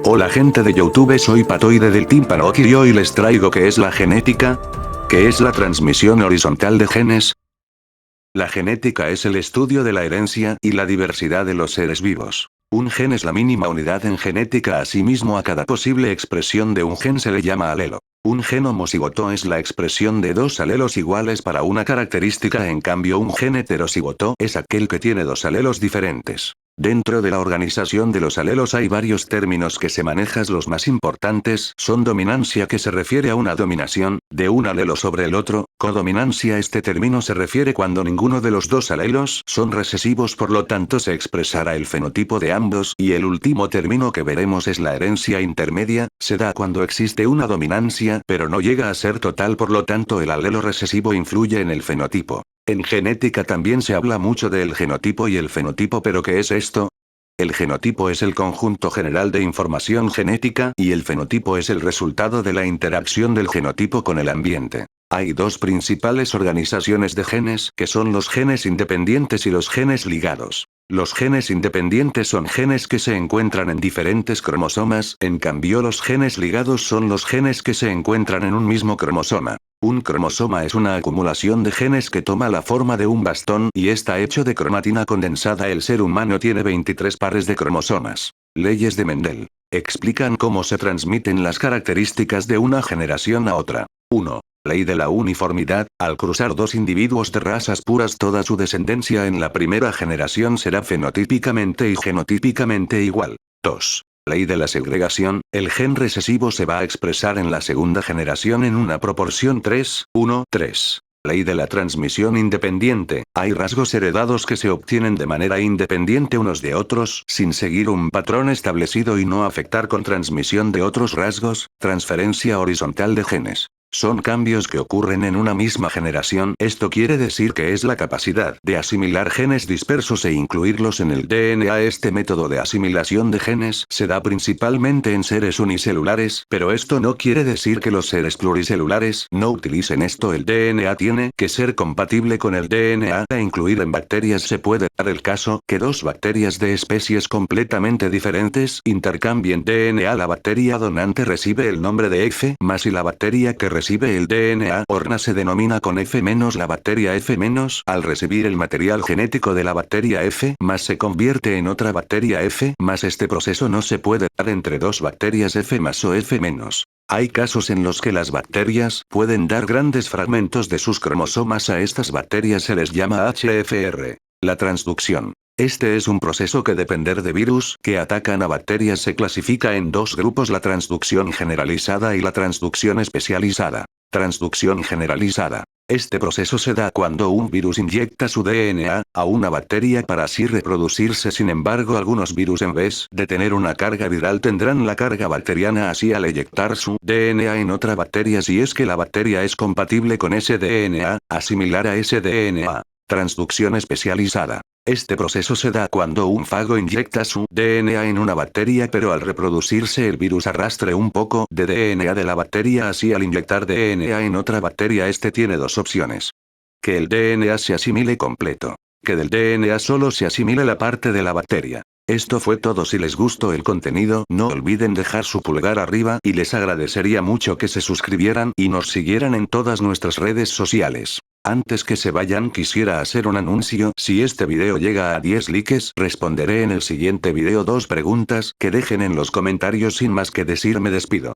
Hola gente de YouTube, soy Patoide del Team Panokir y hoy les traigo qué es la genética, qué es la transmisión horizontal de genes. La genética es el estudio de la herencia y la diversidad de los seres vivos. Un gen es la mínima unidad en genética, asimismo a cada posible expresión de un gen se le llama alelo. Un gen homocigoto es la expresión de dos alelos iguales para una característica, en cambio un gen heterocigoto es aquel que tiene dos alelos diferentes. Dentro de la organización de los alelos hay varios términos que se manejan. Los más importantes son dominancia, que se refiere a una dominación de un alelo sobre el otro; codominancia, este término se refiere cuando ninguno de los dos alelos son recesivos, por lo tanto se expresará el fenotipo de ambos; y el último término que veremos es la herencia intermedia, se da cuando existe una dominancia pero no llega a ser total, por lo tanto el alelo recesivo influye en el fenotipo. En genética también se habla mucho del genotipo y el fenotipo, pero ¿qué es esto? El genotipo es el conjunto general de información genética, y el fenotipo es el resultado de la interacción del genotipo con el ambiente. Hay dos principales organizaciones de genes, que son los genes independientes y los genes ligados. Los genes independientes son genes que se encuentran en diferentes cromosomas, en cambio los genes ligados son los genes que se encuentran en un mismo cromosoma. Un cromosoma es una acumulación de genes que toma la forma de un bastón y está hecho de cromatina condensada. El ser humano tiene 23 pares de cromosomas. Leyes de Mendel explican cómo se transmiten las características de una generación a otra. 1. Ley de la uniformidad: al cruzar dos individuos de razas puras, toda su descendencia en la primera generación será fenotípicamente y genotípicamente igual. 2. Ley de la segregación: el gen recesivo se va a expresar en la segunda generación en una proporción 3:1:3. Ley de la transmisión independiente: hay rasgos heredados que se obtienen de manera independiente unos de otros, sin seguir un patrón establecido y no afectar con transmisión de otros rasgos. Transferencia horizontal de genes: son cambios que ocurren en una misma generación. Esto quiere decir que es la capacidad de asimilar genes dispersos e incluirlos en el DNA. Este método de asimilación de genes se da principalmente en seres unicelulares, pero esto no quiere decir que los seres pluricelulares no utilicen esto. El DNA tiene que ser compatible con el DNA a incluir en bacterias. Se puede dar el caso que dos bacterias de especies completamente diferentes intercambien DNA. La bacteria donante recibe el nombre de F+, y la bacteria que recibe el DNA orna se denomina con F-. La bacteria F-, al recibir el material genético de la bacteria F+, se convierte en otra bacteria F+. Este proceso no se puede dar entre dos bacterias F+ o F-. Hay casos en los que las bacterias pueden dar grandes fragmentos de sus cromosomas. A estas bacterias se les llama HFR. La transducción: este es un proceso que, depender de virus que atacan a bacterias, se clasifica en dos grupos: la transducción generalizada y la transducción especializada. Transducción generalizada: este proceso se da cuando un virus inyecta su DNA a una bacteria para así reproducirse. Sin embargo, algunos virus, en vez de tener una carga viral, tendrán la carga bacteriana así al inyectar su DNA en otra bacteria, si es que la bacteria es compatible con ese DNA, asimilar a ese DNA. Transducción especializada: este proceso se da cuando un fago inyecta su DNA en una bacteria, pero al reproducirse el virus arrastre un poco de DNA de la bacteria, así al inyectar DNA en otra bacteria. Este tiene dos opciones: que el DNA se asimile completo, que del DNA solo se asimile la parte de la bacteria. Esto fue todo. Si les gustó el contenido, no olviden dejar su pulgar arriba y les agradecería mucho que se suscribieran y nos siguieran en todas nuestras redes sociales. Antes que se vayan, quisiera hacer un anuncio: si este video llega a 10 likes, responderé en el siguiente video 2 preguntas que dejen en los comentarios. Sin más que decir, me despido.